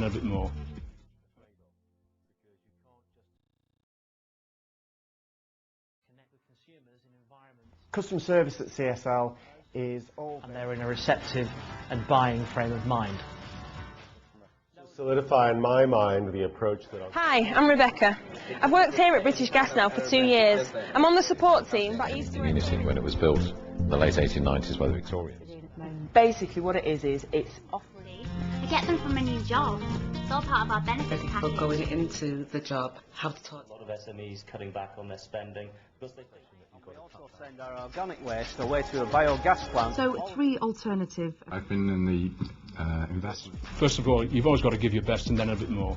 then a bit more. Customer service at CSL is all... And they're in a receptive and buying frame of mind. Solidify in my mind the approach that Hi, I'm Rebecca. I've worked here at British Gas now for 2 years. I'm on the support team, but I used to... Community when it was built in the late 1890s by the Victorians. Basically what it is it's offering... I get them from a new job. It's all part of our benefits package. Going into the job, have to talk... A lot of SMEs cutting back on their spending because they... We also send our organic waste away to a biogas plant. So 3 alternative... I've been in the investment. First of all, you've always got to give your best and then a bit more.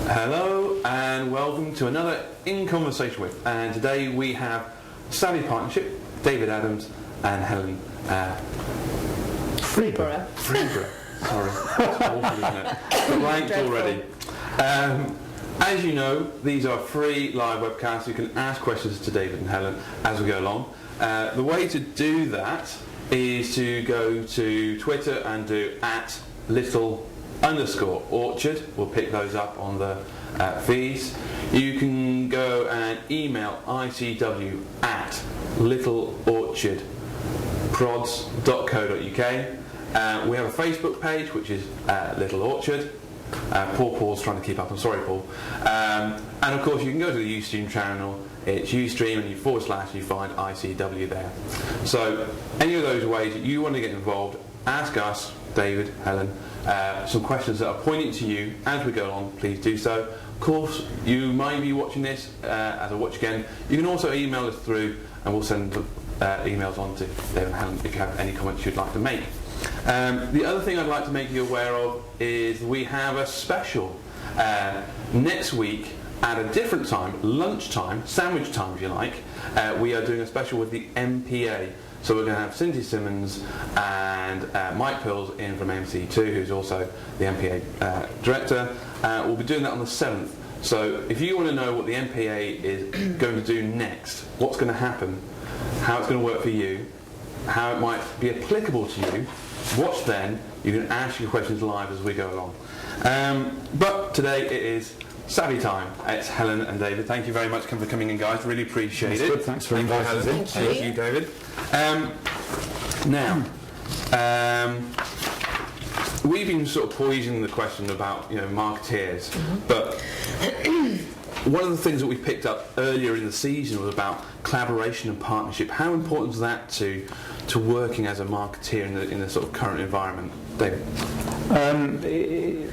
Hello and welcome to another In Conversation With, and today we have Savvy Partnership, David Adams and Helen Freeborough. Sorry, it's awful, isn't it? Blanked already. As you know, these are free live webcasts. You can ask questions to David and Helen as we go along. The way to do that is to go to Twitter and do @little_orchard. We'll pick those up on the feeds. You can go and email icw@littleorchardprods.co.uk. We have a Facebook page which is Little Orchard. Paul's trying to keep up. I'm sorry, Paul. And of course, you can go to the Ustream channel. It's Ustream and you / you find ICW there. So any of those ways that you want to get involved, ask us, David, Helen, some questions that are pointing to you as we go along. Please do so. Of course, you might be watching this as a watch again. You can also email us through, and we'll send emails on to David and Helen if you have any comments you'd like to make. The other thing I'd like to make you aware of is we have a special next week at a different time, lunchtime, sandwich time if you like. We are doing a special with the MPA. So we're going to have Cynthia Simmons and Mike Pills in from MC2, who's also the MPA director. We'll be doing that on the 7th. So if you want to know what the MPA is going to do next, what's going to happen, how it's going to work for you, how it might be applicable to you, watch then. You can ask your questions live as we go along. But today it is Savvy time. It's Helen and David. Thank you very much for coming in, guys. Really appreciate it. Good. Thanks for inviting us in. Thank you, David. Now, we've been sort of poisoning the question about marketeers, but one of the things that we picked up earlier in the season was about collaboration and partnership. How important is that to working as a marketeer in the sort of current environment, David?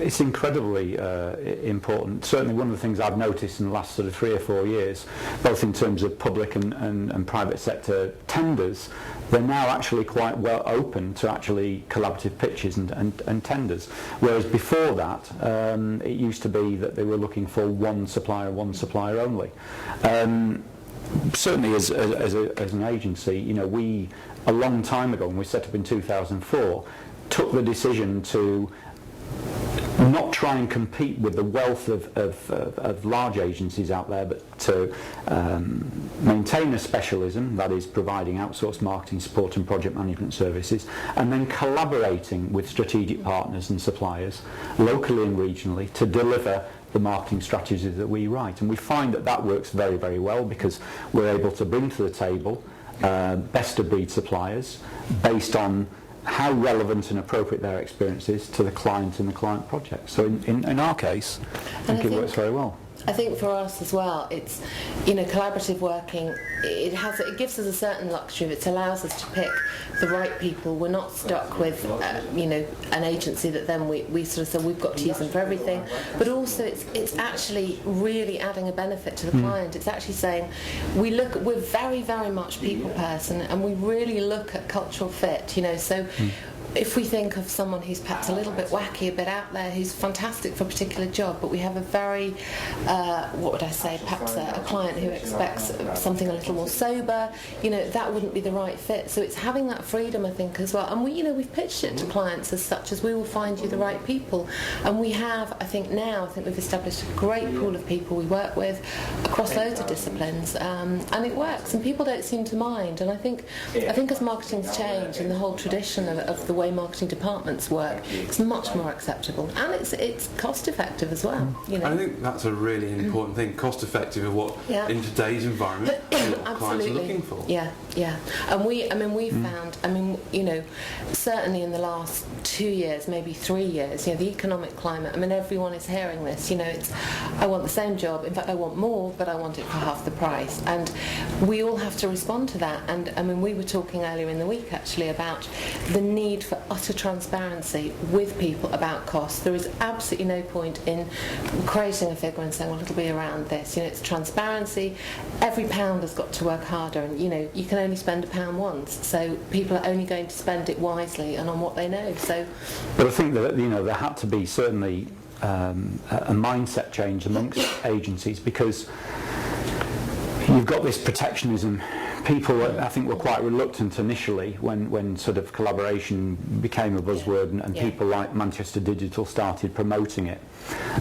It's incredibly important. Certainly one of the things I've noticed in the last sort of 3 or 4 years, both in terms of public and private sector tenders, they're now actually quite well open to actually collaborative pitches and tenders. Whereas before that, it used to be that they were looking for one supplier only. Certainly as an agency, we, a long time ago, when we set up in 2004, took the decision to not try and compete with the wealth of large agencies out there, but to maintain a specialism, that is providing outsourced marketing support and project management services, and then collaborating with strategic partners and suppliers locally and regionally to deliver the marketing strategies that we write. And we find that works very, very well because we're able to bring to the table best of breed suppliers based on how relevant and appropriate their experience is to the client and the client project. So in our case, I think it works very well. I think for us as well, it's collaborative working. It gives us a certain luxury. It allows us to pick the right people. We're not stuck with an agency that then we sort of say we've got to use them for everything. But also it's actually really adding a benefit to the client. It's actually saying we're very, very much people person, and we really look at cultural fit. So if we think of someone who's perhaps a little bit wacky, a bit out there, who's fantastic for a particular job, but we have a very, what would I say, perhaps a client who expects something a little more sober, that wouldn't be the right fit. So it's having that freedom, I think, as well. And we've pitched it to clients as such as we will find you the right people. And we have, I think we've established a great pool of people we work with across loads of disciplines, and it works, and people don't seem to mind. And I think as marketing's changed and the whole tradition of the way marketing departments work, it's much more acceptable, and it's cost effective as well. I think that's a really important thing, cost effective of what in today's environment what clients are looking for. Yeah. And we've found, certainly in the last 2 years, maybe 3 years, the economic climate, everyone is hearing this, it's, I want the same job, in fact I want more, but I want it for half the price, and we all have to respond to that. And we were talking earlier in the week actually about the need for utter transparency with people about costs. There is absolutely no point in creating a figure and saying, well, it'll be around this. It's transparency. Every pound has got to work harder, and you can only spend £1 once, so people are only going to spend it wisely and on what they know. So, but I think that there had to be certainly a mindset change amongst agencies, because you've got this protectionism. People, I think, were quite reluctant initially when sort of collaboration became a buzzword, and people like Manchester Digital started promoting it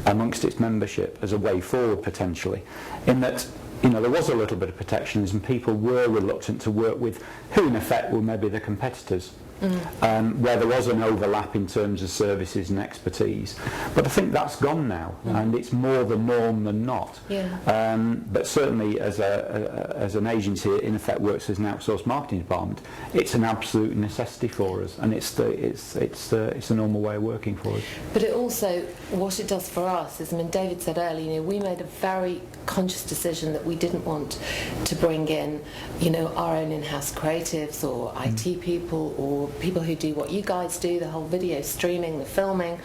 amongst its membership as a way forward potentially, in that there was a little bit of protectionism. People were reluctant to work with who in effect were maybe the competitors. Where there was an overlap in terms of services and expertise, but I think that's gone now, and it's more the norm than not. But certainly, as an agency, it in effect works as an outsourced marketing department. It's an absolute necessity for us, and it's a normal way of working for us. But it also, what it does for us is, David said earlier, we made a very conscious decision that we didn't want to bring in, our own in-house creatives or IT people or people who do what you guys do, the whole video streaming, the filming.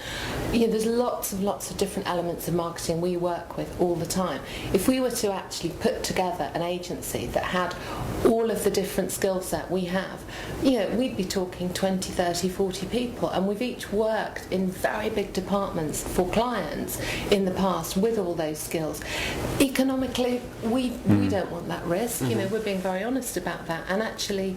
There's lots of different elements of marketing we work with all the time. If we were to actually put together an agency that had all of the different skill set we have, we'd be talking 20, 30, 40 people, and we've each worked in very big departments for clients in the past with all those skills. Economically, we don't want that risk. We're being very honest about that, and actually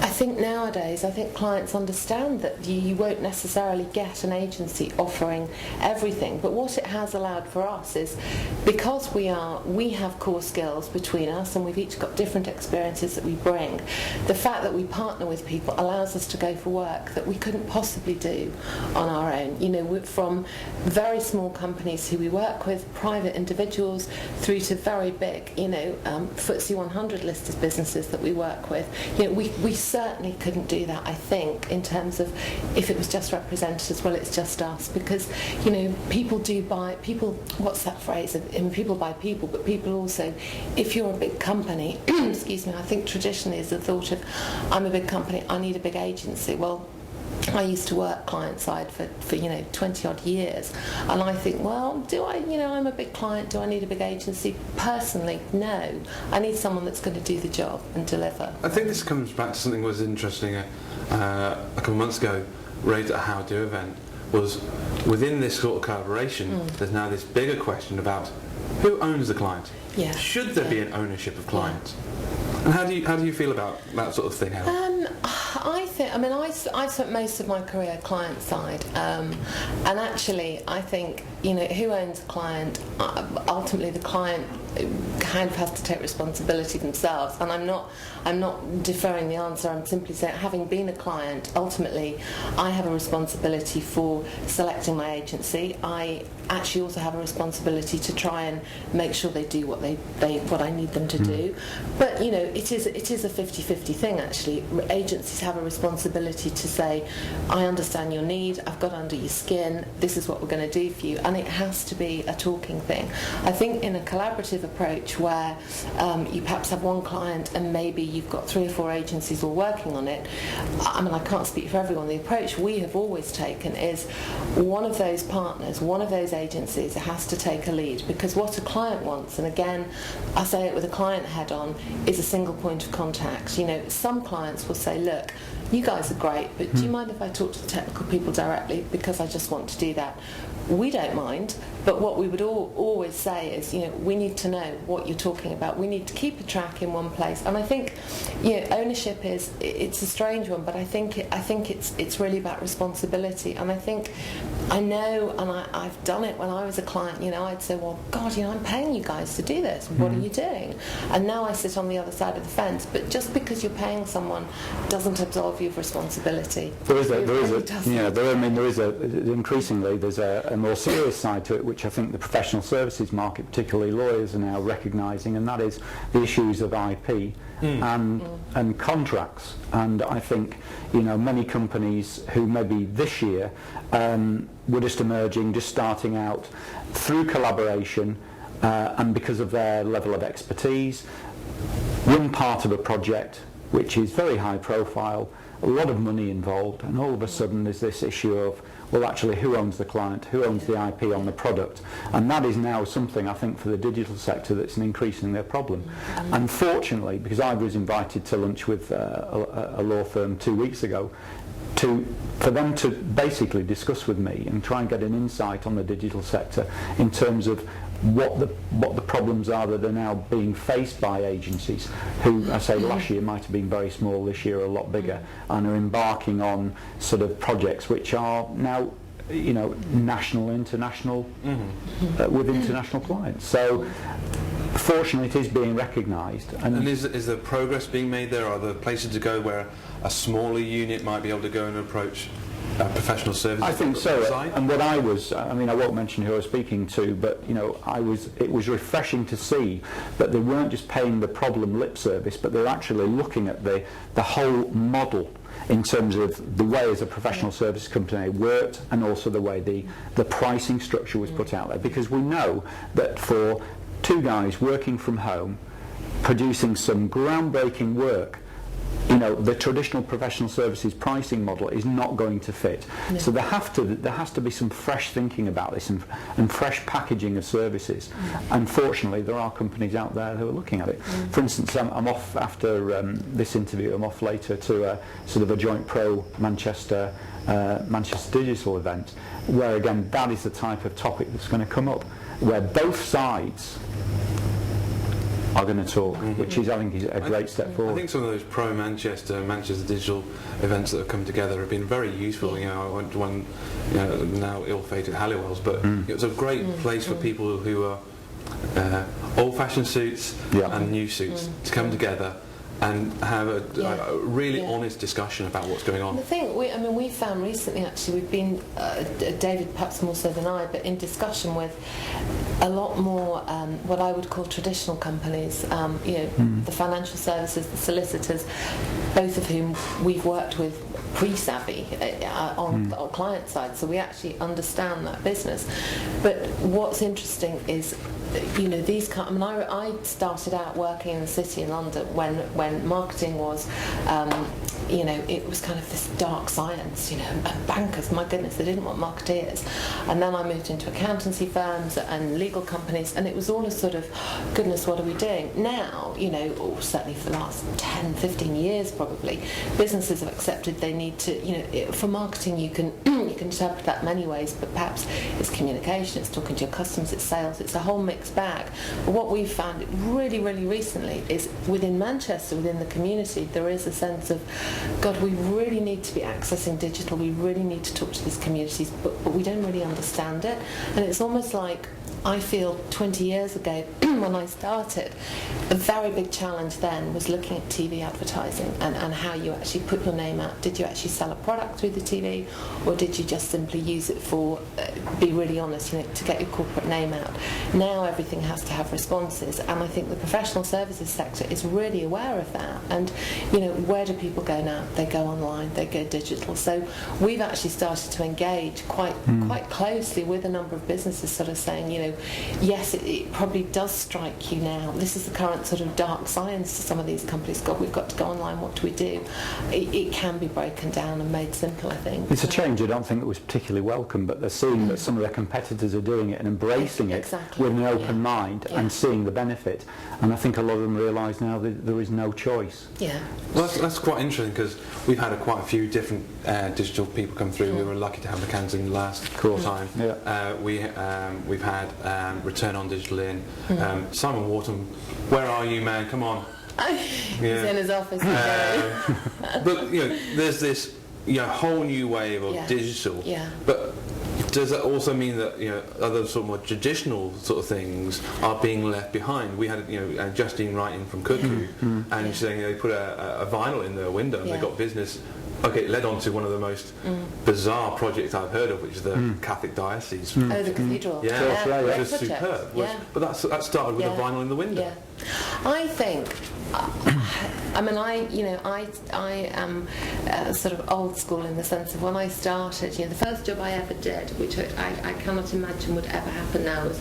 I think nowadays clients understand that you won't necessarily get an agency offering everything, but what it has allowed for us is, because we have core skills between us and we've each got different experiences that we bring, the fact that we partner with people allows us to go for work that we couldn't possibly do on our own. We're from very small companies who we work with, private individuals, through to very big, FTSE 100 listed businesses that we work with. We certainly couldn't do that, I think, in terms of if it was just representatives. Well, it's just us, because people do buy people. What's that phrase? People buy people, but people also, if you're a big company, excuse me, I think traditionally is the thought of, I'm a big company, I need a big agency. Well, I used to work client side for 20 odd years, and I think, well, do I, I'm a big client, do I need a big agency? Personally, no. I need someone that's going to do the job and deliver. I think this comes back to something that was interesting a couple of months ago, raised at a How Do event, was within this sort of collaboration, there's now this bigger question about who owns the client. Should there be an ownership of clients? And how do you feel about that sort of thing, Helen? I've spent most of my career client side, and actually I think who owns a client, ultimately the client kind of has to take responsibility themselves, and I'm not deferring the answer. I'm simply saying, having been a client, ultimately I have a responsibility for selecting my agency. I actually also have a responsibility to try and make sure they do what I need them to do. But it is a 50-50 thing actually. Agencies have a responsibility to say, I understand your need, I've got under your skin, this is what we're going to do for you, and it has to be a talking thing. I think in a collaborative approach where you perhaps have one client and maybe you've got 3 or 4 agencies all working on it, I can't speak for everyone, the approach we have always taken is one of those partners, one of those agencies has to take a lead, because what a client wants, and again I say it with a client head on, is a single point of contact. Some clients will say, look, you guys are great, but do you mind if I talk to the technical people directly, because I just want to do that? We don't mind, but what we would always say is, we need to know what you're talking about. We need to keep a track in one place. And I think, ownership it's a strange one, but I think it's really about responsibility. And I know, and I've done it when I was a client. I'd say, well, God, I'm paying you guys to do this. What are you doing? And now I sit on the other side of the fence. But just because you're paying someone doesn't absolve you of responsibility. Increasingly there's a more serious side to it, which I think the professional services market, particularly lawyers, are now recognising, and that is the issues of IP and contracts. And I think many companies who maybe this year were just emerging, just starting out, through collaboration and because of their level of expertise, one part of a project which is very high profile, a lot of money involved, and all of a sudden there's this issue of, well, actually, who owns the client, who owns the IP on the product? And that is now something, I think, for the digital sector that's an increasingly a problem. Unfortunately, because I was invited to lunch with a law firm 2 weeks ago, for them to basically discuss with me and try and get an insight on the digital sector in terms of what the problems are that are now being faced by agencies who, I say, last year might have been very small, this year are a lot bigger, and are embarking on sort of projects which are now national, international, with international clients. So fortunately it is being recognised. And is there progress being made there? Are there places to go where a smaller unit might be able to go and approach professional services? I think so. And what I won't mention who I was speaking to, but it was refreshing to see that they weren't just paying the problem lip service, but they're actually looking at the whole model in terms of the way as a professional service company worked, and also the way the pricing structure was put out there. Because we know that for two guys working from home, producing some groundbreaking work, the traditional professional services pricing model is not going to fit. No. So there has to be some fresh thinking about this and fresh packaging of services. Unfortunately, there are companies out there who are looking at it. For instance, I'm off after this interview. I'm off later to sort of a joint pro Manchester Digital event, where again that is the type of topic that's going to come up, where both sides are going to talk, which is, I think, is a great step forward. I think some of those pro Manchester Digital events that have come together have been very useful. I went to one, now ill-fated Halliwell's, but it was a great place for people who are old-fashioned suits and new suits to come together and have a really honest discussion about what's going on. The thing, we found recently, actually, we've been, David perhaps more so than I, but in discussion with a lot more what I would call traditional companies, the financial services, the solicitors, both of whom we've worked with pre-Savvy on the client side, so we actually understand that business. But what's interesting is, these I started out working in the city in London when marketing was, it was kind of this dark science, and bankers, my goodness, they didn't want marketeers. And then I moved into accountancy firms and legal companies, and it was all a sort of, goodness, what are we doing? Now, or certainly for the last 10, 15 years probably, businesses have accepted they need to, for marketing you can interpret that many ways, but perhaps it's communication, it's talking to your customers, it's sales, it's a whole mixed bag. But what we've found really, really recently is within Manchester, within the community, there is a sense of, God, we really need to be accessing digital, we really need to talk to these communities, but we don't really understand it. And it's almost like, I feel 20 years ago when I started, a very big challenge then was looking at TV advertising and how you actually put your name out. Did you actually sell a product through the TV, or did you just simply use it for, be really honest, to get your corporate name out? Now everything has to have responses, and I think the professional services sector is really aware of that. And where do people go now? They go online, they go digital. So we've actually started to engage quite closely with a number of businesses, sort of saying, yes, it probably does strike you now. This is the current sort of dark science to some of these companies. God, we've got to go online. What do we do? It can be broken down and made simple, I think. It's a change I don't think that was particularly welcome, but they're seeing that some of their competitors are doing it and embracing it with an open mind and seeing the benefit. And I think a lot of them realise now that there is no choice. Yeah. Well, that's quite interesting because we've had quite a few different digital people come through. We were lucky to have Mackenzie last time. We've had Return on Digital in. Simon Wharton, where are you, man? Come on. He's in his office. But there's this whole new wave of digital. But does that also mean that other sort of more traditional sort of things are being left behind? We had Justine writing from Cuckoo, and saying they put a vinyl in their window and they got business. Okay, it led on to one of the most bizarre projects I've heard of, which is the Catholic Diocese. Oh, the cathedral. Which was superb. But that started with a vinyl in the window. I think. I mean, I am sort of old school in the sense of when I started, the first job I ever did, which I cannot imagine would ever happen now, was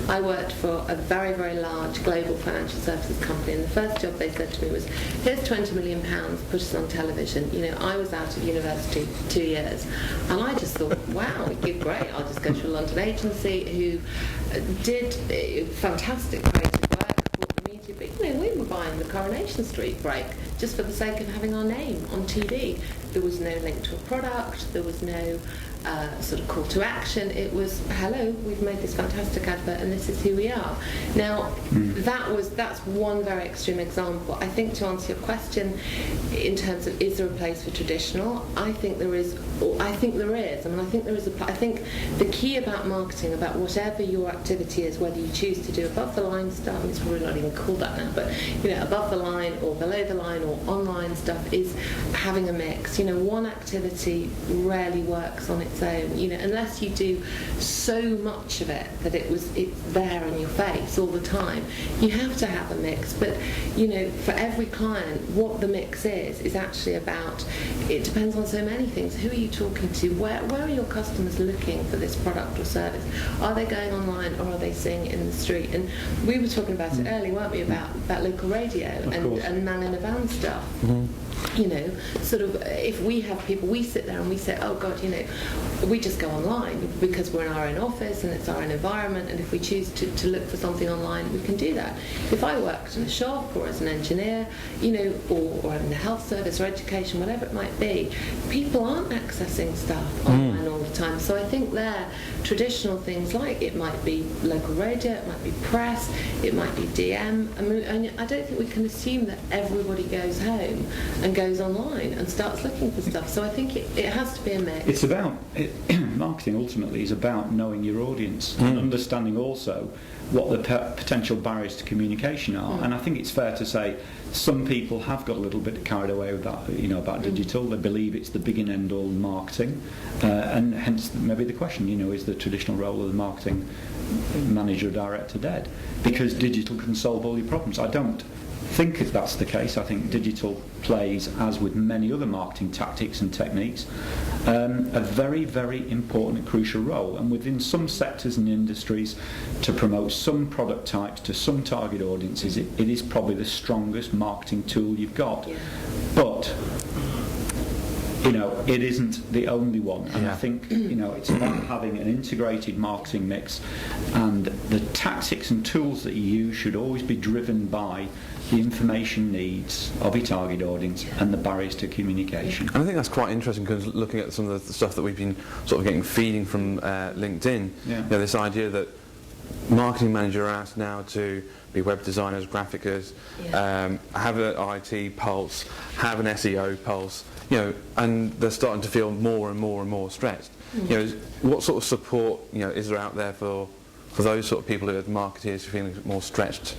I worked for a very, very large global financial services company, and the first job they said to me was, here's £20 million, put us on television. I was out of university 2 years, and I just thought, wow, great, I'll just go to a London agency who did fantastic creative work. We were buying the Coronation Street break just for the sake of having our name on TV. There was no link to a product, there was no sort of call to action. It was, hello, we've made this fantastic advert and this is who we are. Now, that's one very extreme example. I think to answer your question in terms of is there a place for traditional, I think there is. I think there is. I think the key about marketing, about whatever your activity is, whether you choose to do above the line stuff, it's probably not even called that now, but above the line or below the line or online stuff, is having a mix. One activity rarely works on its own, unless you do so much of it that it's there in your face all the time. You have to have a mix, but for every client, what the mix is actually about. It depends on so many things. Who are you talking to? Where are your customers looking for this product or service? Are they going online or are they seeing it in the street? And we were talking about it earlier, weren't we, about local radio and man in a van stuff. Sort of, if we have people, we sit there and we say, oh God, we just go online because we're in our own office and it's our own environment, and if we choose to look for something online, we can do that. If I worked in a shop or as an engineer, or in the health service or education, whatever it might be, people aren't accessing stuff online all the time. So I think they're traditional things, like it might be local radio, it might be press, it might be DM. I don't think we can assume that everybody goes home and goes online and starts looking for stuff. So I think it has to be a mix. It's about marketing ultimately is about knowing your audience and understanding also what the potential barriers to communication are. And I think it's fair to say some people have got a little bit carried away with that, about digital. They believe it's the big and end all marketing, and hence maybe the question, is the traditional role of the marketing manager or director dead because digital can solve all your problems? I don't think that's the case. I think digital plays, as with many other marketing tactics and techniques, a very, very important and crucial role, and within some sectors and industries, to promote some product types to some target audiences, it is probably the strongest marketing tool you've got. But it isn't the only one, and I think it's about having an integrated marketing mix, and the tactics and tools that you use should always be driven by the information needs of your target audience and the barriers to communication. And I think that's quite interesting, because looking at some of the stuff that we've been sort of getting feeding from LinkedIn, this idea that marketing managers are asked now to be web designers, graphics, have an IT pulse, have an SEO pulse, and they're starting to feel more and more and more stretched. What sort of support is there out there for those sort of people who are marketeers feeling more stretched?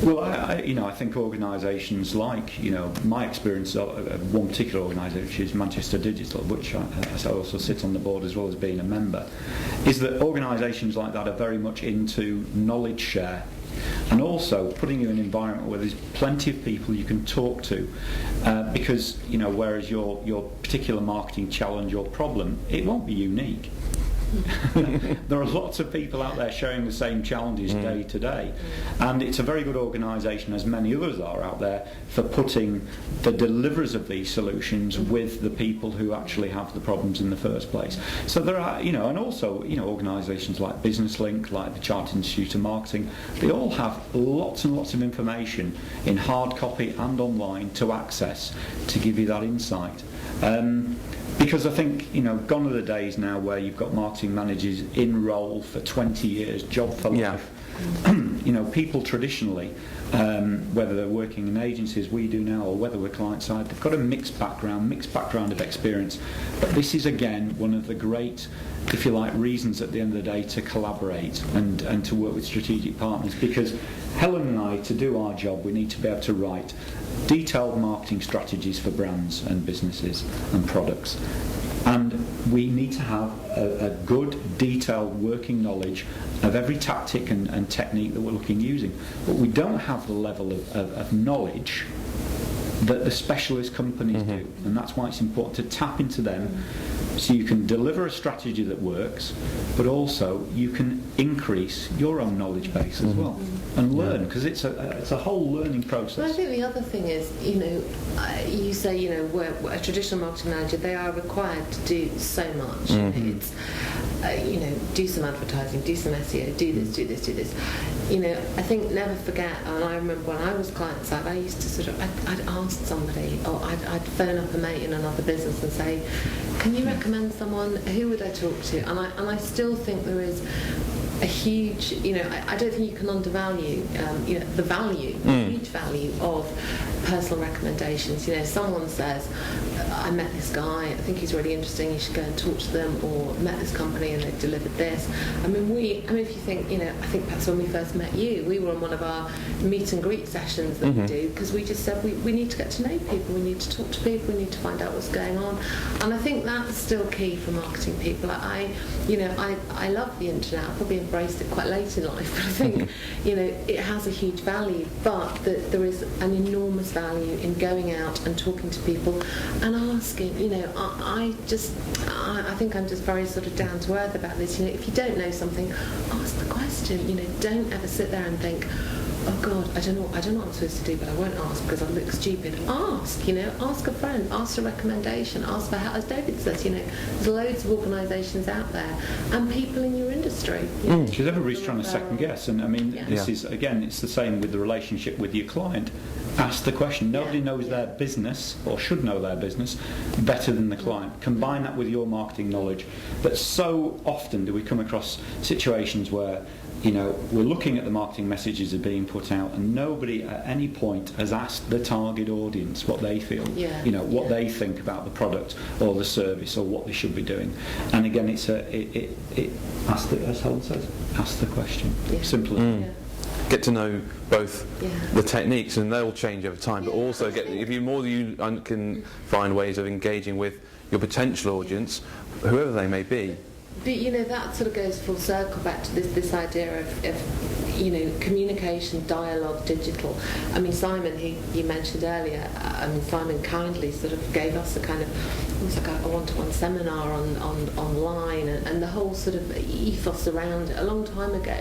Well, I think organisations like, my experience of one particular organisation, which is Manchester Digital, which I also sit on the board as well as being a member, is that organisations like that are very much into knowledge share, and also putting you in an environment where there's plenty of people you can talk to, because whereas your particular marketing challenge or problem, it won't be unique. There are lots of people out there sharing the same challenges day to day, and it's a very good organisation, as many others are out there, for putting the deliverers of these solutions with the people who actually have the problems in the first place. So there are, and also, organisations like Business Link, like the Chartered Institute of Marketing, they all have lots and lots of information in hard copy and online to access to give you that insight. Because I think, gone are the days now where you've got marketing managers in role for 20 years, job for life. People traditionally, whether they're working in agencies, we do now, or whether we're client side, they've got a mixed background of experience. But this is, again, one of the great, if you like, reasons at the end of the day to collaborate and to work with strategic partners. Because Helen and I, to do our job, we need to be able to write detailed marketing strategies for brands and businesses and products. And we need to have a good, detailed working knowledge of every tactic and technique that we're using. But we don't have the level of knowledge that the specialist companies do. And that's why it's important to tap into them, so you can deliver a strategy that works, but also you can increase your own knowledge base as well, and learn, because it's a whole learning process. Well, I think the other thing is, you say, we're a traditional marketing manager, they are required to do so much. It's, do some advertising, do some SEO, do this. I think never forget, and I remember when I was client side, I used to I'd ask somebody, or I'd phone up a mate in another business and say, can you recommend someone? Who would I talk to? And I still think there is a huge, I don't think you can undervalue, the value, the huge value of personal recommendations. Someone says, I met this guy, I think he's really interesting, you should go and talk to them, or met this company and they've delivered this. If you think, I think perhaps when we first met you, we were on one of our meet and greet sessions that we do, because we just said we need to get to know people, we need to talk to people, we need to find out what's going on. And I think that's still key for marketing people. I love the internet. I probably embraced it quite late in life, but I think it has a huge value, but there is an enormous value in going out and talking to people and asking. I think I'm just very sort of down to earth about this. If you don't know something, ask the question. Don't ever sit there and think, oh God, I don't know what I'm supposed to do, but I won't ask because I look stupid. Ask, ask a friend, ask a recommendation, ask for help. As David says, there's loads of organisations out there and people in your industry. Because everybody's trying to second guess, and this is, again, it's the same with the relationship with your client. Ask the question. Nobody knows their business, or should know their business, better than the client. Combine that with your marketing knowledge. But so often do we come across situations where we're looking at the marketing messages that are being put out, and nobody at any point has asked the target audience what they feel, what they think about the product or the service or what they should be doing. And again, it's as Helen says, ask the question. Simple as that. Get to know both the techniques, and they'll change over time, but also if you can find ways of engaging with your potential audience, whoever they may be. But that sort of goes full circle back to this idea of communication, dialogue, digital. Simon, who you mentioned earlier, Simon kindly sort of gave us it was like a one-to-one seminar online, and the whole sort of ethos around it a long time ago.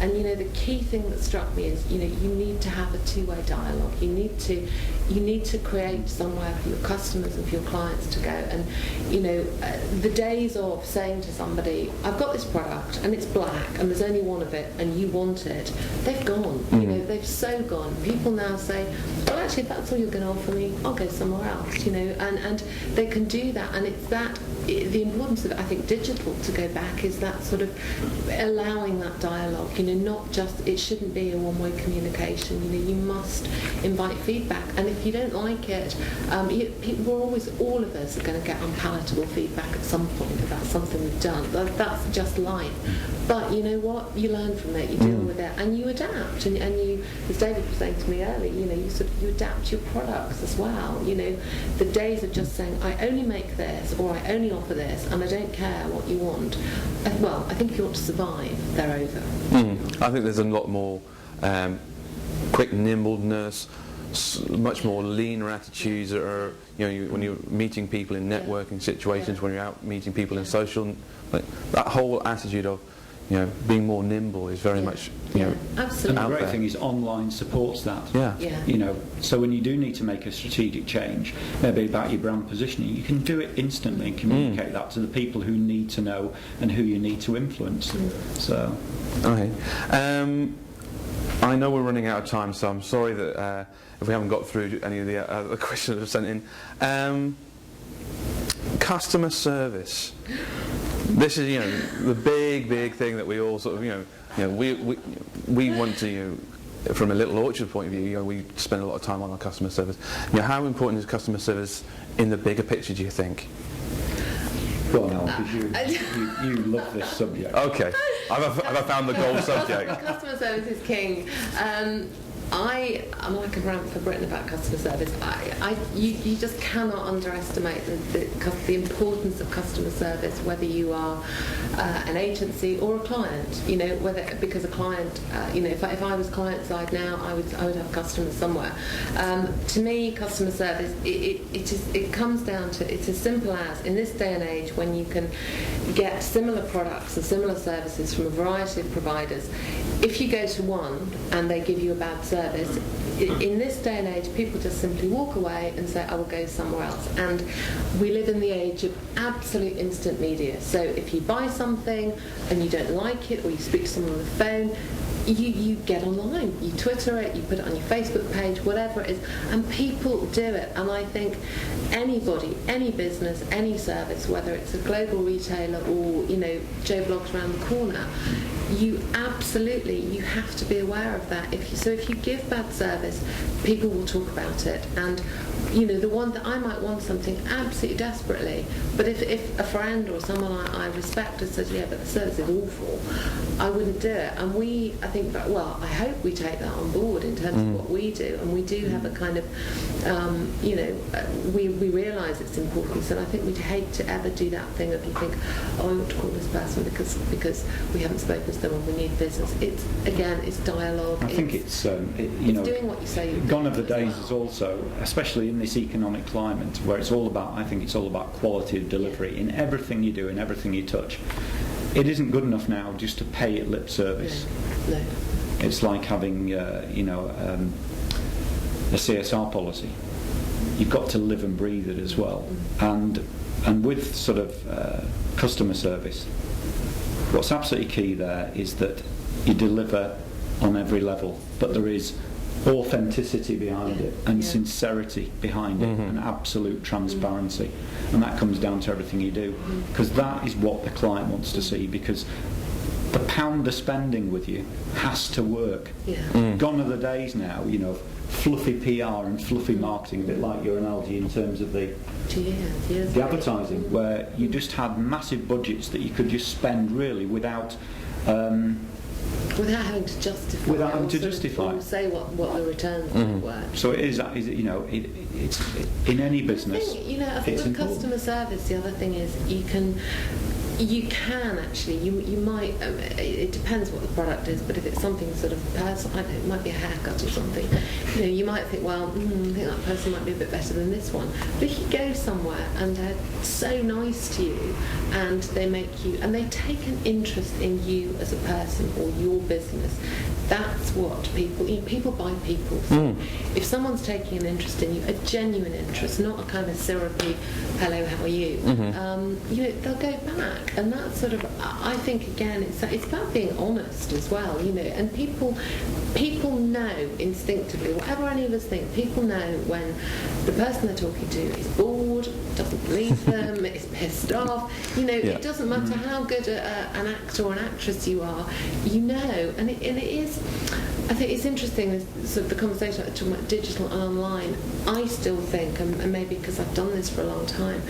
And the key thing that struck me is you need to have a two-way dialogue. You need to create somewhere for your customers and for your clients to go. And the days of saying to somebody, I've got this product and it's black and there's only one of it and you want it, they've gone. They've so gone. People now say, well, actually, if that's all you're going to offer me, I'll go somewhere else. And they can do that. And it's that the importance of, I think, digital, to go back, is that sort of allowing that dialogue. Not just, it shouldn't be a one-way communication. You must invite feedback, and if you don't like it, all of us are going to get unpalatable feedback at some point about something we've done. That's just life. But you know what? You learn from it. You deal with it, and you adapt. And you, as David was saying to me earlier, you adapt your products as well. The days of just saying, I only make this, or I only offer this, and I don't care what you want. Well, I think if you want to survive, they're over. I think there's a lot more quick nimbleness, much more leaner attitudes that are, when you're meeting people in networking situations, when you're out meeting people in social, that whole attitude of, being more nimble is very much, absolutely. And the great thing is online supports that. So when you do need to make a strategic change, maybe about your brand positioning, you can do it instantly and communicate that to the people who need to know and who you need to influence. So, okay. I know we're running out of time, so I'm sorry that if we haven't got through any of the questions that were sent in. Customer service. This is, the big thing that we all sort of, we want to, from a Little Orchard point of view, we spend a lot of time on our customer service. How important is customer service in the bigger picture, do you think? Well, no, because you love this subject. Okay, I've found the gold subject. Customer service is king. I can rant for Britain about customer service. You just cannot underestimate the importance of customer service, whether you are an agency or a client. Because a client, if I was client side now, I would have customers somewhere. To me, customer service, it comes down to, it's as simple as, in this day and age, when you can get similar products and similar services from a variety of providers, if you go to one and they give you a bad service, in this day and age, people just simply walk away and say, I will go somewhere else. And we live in the age of absolute instant media. So if you buy something and you don't like it, or you speak to someone on the phone, you get online, you Twitter it, you put it on your Facebook page, whatever it is, and people do it. And I think anybody, any business, any service, whether it's a global retailer or, Joe Blogs around the corner, you have to be aware of that. If you give bad service, people will talk about it. And the one that I might want something absolutely desperately, but if a friend or someone I respect has said, yeah, but the service is awful, I wouldn't do it. And I hope we take that on board in terms of what we do, and we do have a kind of, we realise its importance, and I think we'd hate to ever do that thing of you think, oh, I want to call this person because we haven't spoken to them and we need business. It's dialogue. I think it's doing what you say. Gone are the days is also, especially in this economic climate, where it's all about quality of delivery in everything you do, in everything you touch. It isn't good enough now just to pay it lip service. No. It's like having, a CSR policy. You've got to live and breathe it as well. And with sort of customer service, what's absolutely key there is that you deliver on every level, but there is authenticity behind it and sincerity behind it and absolute transparency, and that comes down to everything you do, because that is what the client wants to see, because the pound they're spending with you has to work. Gone are the days now, fluffy PR and fluffy marketing, a bit like your analogy in terms of the advertising, where you just had massive budgets that you could just spend really without having to justify. Or say what the returns were. So it is. It's in any business. I think with customer service, the other thing is you can actually, you might, it depends what the product is, but if it's something sort of personal, I don't know, it might be a haircut or something, you might think, well, I think that person might be a bit better than this one. But if you go somewhere and they're so nice to you, and they take an interest in you as a person or your business, that's what people buy people. So if someone's taking an interest in you, a genuine interest, not a kind of syrupy, hello, how are you, they'll go back. And that's sort of, I think, again, it's about being honest as well, and people know instinctively, whatever any of us think, people know when the person they're talking to is bored, doesn't believe them, is pissed off, it doesn't matter how good an actor or an actress you are, and it is, I think it's interesting, sort of the conversation talking about digital and online. I still think, and maybe because I've done this for a long time,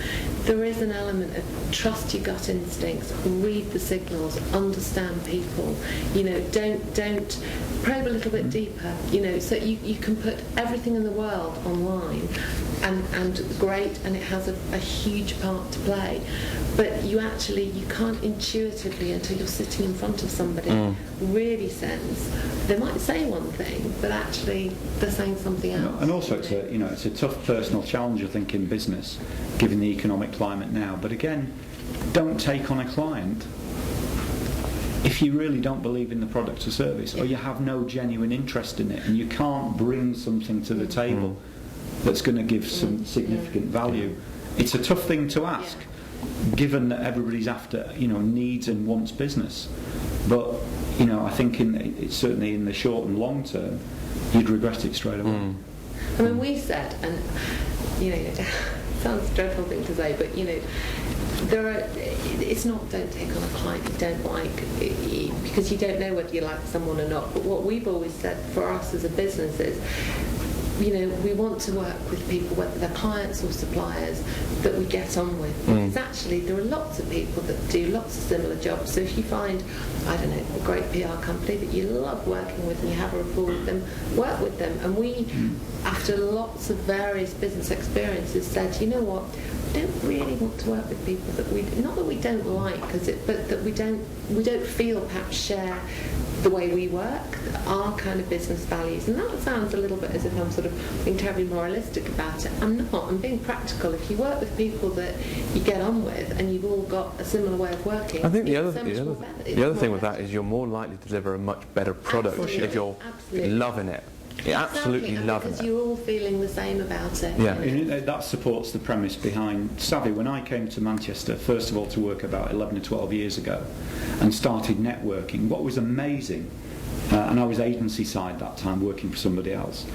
there is an element of trust your gut instincts, read the signals, understand people, don't probe a little bit deeper, so you can put everything in the world online and great, and it has a huge part to play, but you can't intuitively, until you're sitting in front of somebody, really sense. They might say one thing, but actually they're saying something else. And also, it's a tough personal challenge, I think, in business, given the economic climate now. But again, don't take on a client if you really don't believe in the product or service, or you have no genuine interest in it, and you can't bring something to the table that's going to give some significant value. It's a tough thing to ask, given that everybody's after, needs and wants business. But I think certainly in the short and long term, you'd regret it straight away. I mean, we said, and it sounds a dreadful thing to say, but it's not don't take on a client you don't like, because you don't know whether you like someone or not. But what we've always said for us as a business is, we want to work with people, whether they're clients or suppliers, that we get on with. Because actually there are lots of people that do lots of similar jobs. So if you find, I don't know, a great PR company that you love working with and you have a rapport with them, work with them. And we, after lots of various business experiences, said, you know what, we don't really want to work with people that not that we don't like, but that we don't feel perhaps share the way we work, our kind of business values. And that sounds a little bit as if I'm sort of being terribly moralistic about it. I'm not. I'm being practical. If you work with people that you get on with and you've all got a similar way of working, I think the other thing with that is you're more likely to deliver a much better product if you're loving it. You're absolutely loving it. Because you're all feeling the same about it. Yeah. That supports the premise behind Savvy. When I came to Manchester, first of all, to work about 11 or 12 years ago, and started networking, what was amazing, and I was agency side that time working for somebody else,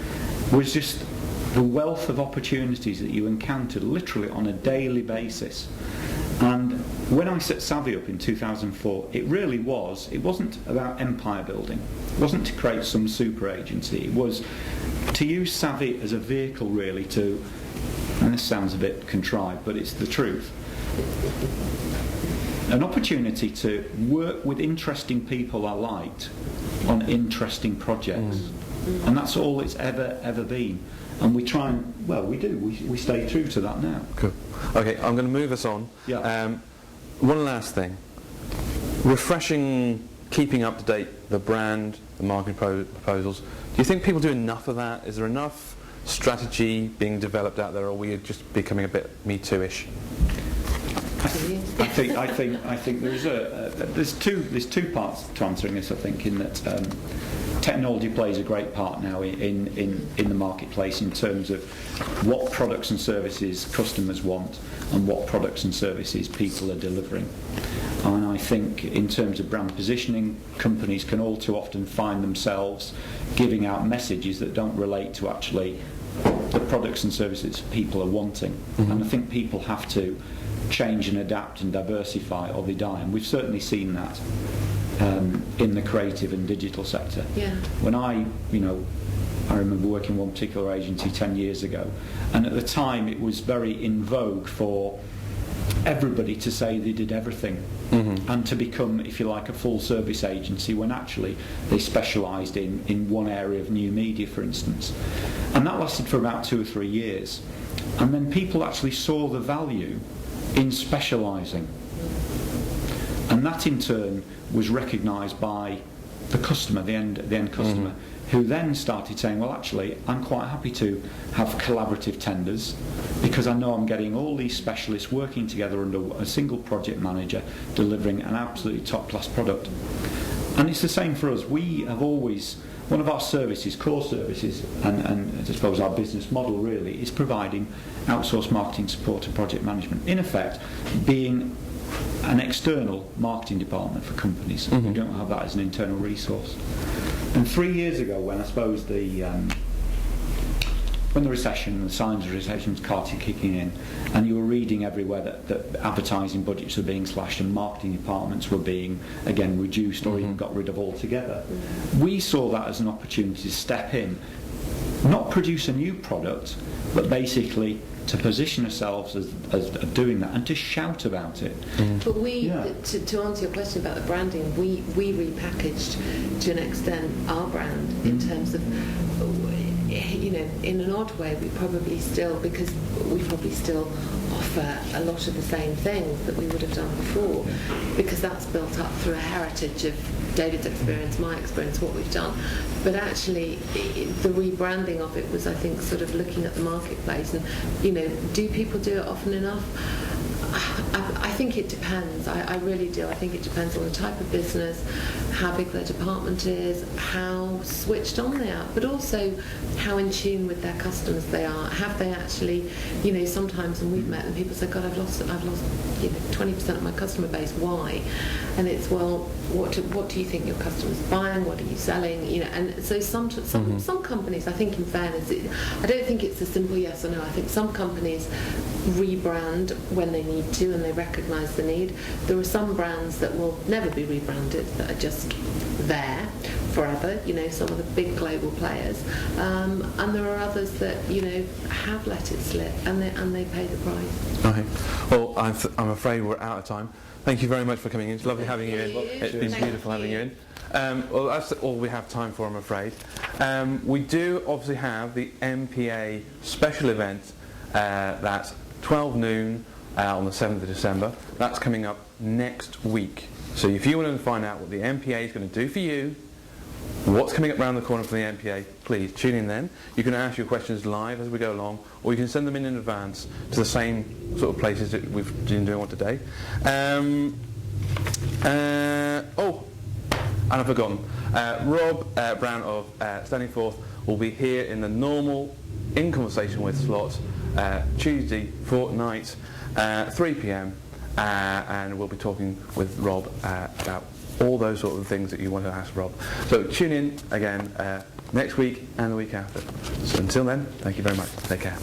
was just the wealth of opportunities that you encountered literally on a daily basis. And when I set Savvy up in 2004, it wasn't about empire building. It wasn't to create some super agency. It was to use Savvy as a vehicle really to, and this sounds a bit contrived, but it's the truth, an opportunity to work with interesting people I liked on interesting projects. And that's all it's ever been. And we try and, we stay true to that now. Cool. Okay, I'm going to move us on. Yeah. One last thing. Refreshing, keeping up to date the brand, the marketing proposals. Do you think people do enough of that? Is there enough strategy being developed out there, or are we just becoming a bit Me Too-ish? I think there's two parts to answering this. I think in that technology plays a great part now in the marketplace in terms of what products and services customers want and what products and services people are delivering. And I think in terms of brand positioning, companies can all too often find themselves giving out messages that don't relate to actually the products and services people are wanting. And I think people have to change and adapt and diversify or they die, and we've certainly seen that in the creative and digital sector. When I remember working in one particular agency 10 years ago, and at the time it was very in vogue for everybody to say they did everything and to become, if you like, a full service agency when actually they specialised in one area of new media, for instance. And that lasted for about 2 or 3 years, and then people actually saw the value in specialising, and that in turn was recognised by the customer, the end customer, who then started saying, well, actually, I'm quite happy to have collaborative tenders because I know I'm getting all these specialists working together under a single project manager delivering an absolutely top-class product. And it's the same for us. We have always, one of our services, core services, and I suppose our business model really, is providing outsourced marketing support and project management. In effect, being an external marketing department for companies. We don't have that as an internal resource. And 3 years ago, when I suppose when the recession, the signs of recession started kicking in, and you were reading everywhere that advertising budgets were being slashed and marketing departments were being again reduced or even got rid of altogether, we saw that as an opportunity to step in, not produce a new product, but basically to position ourselves as doing that and to shout about it. But to answer your question about the branding, we repackaged to an extent our brand in terms of you know, in an odd way, we probably still offer a lot of the same things that we would have done before, because that's built up through a heritage of David's experience, my experience, what we've done. But actually, the rebranding of it was, I think, sort of looking at the marketplace and, you know, do people do it often enough? I think it depends. I really do. I think it depends on the type of business, how big their department is, how switched on they are, but also how in tune with their customers they are. Have they actually, you know, sometimes when we've met them, people say, God, I've lost, you know, 20% of my customer base. Why? And it's, well, what do you think your customers are buying? What are you selling? You know, and so some companies, I think, in fairness, I don't think it's a simple yes or no. I think some companies rebrand when they need to and they recognise the need. There are some brands that will never be rebranded, that are just there forever, you know, some of the big global players, and there are others that, you know, have let it slip and they pay the price. Okay. Well, I'm afraid we're out of time. Thank you very much for coming in. It's lovely having you in. It's been beautiful having you in. Well, that's all we have time for, I'm afraid. We do obviously have the MPA special event that's 12 noon on the 7th of December. That's coming up next week. So if you want to find out what the MPA is going to do for you, what's coming up around the corner from the MPA, please tune in then. You can ask your questions live as we go along, or you can send them in advance to the same sort of places that we've been doing one today. Oh, and I've forgotten. Rob Brown of Standing Forth will be here in the normal In Conversation With slot Tuesday fortnight, 3 p.m. And we'll be talking with Rob about all those sort of things that you want to ask Rob. So tune in again next week and the week after. So until then, thank you very much. Take care.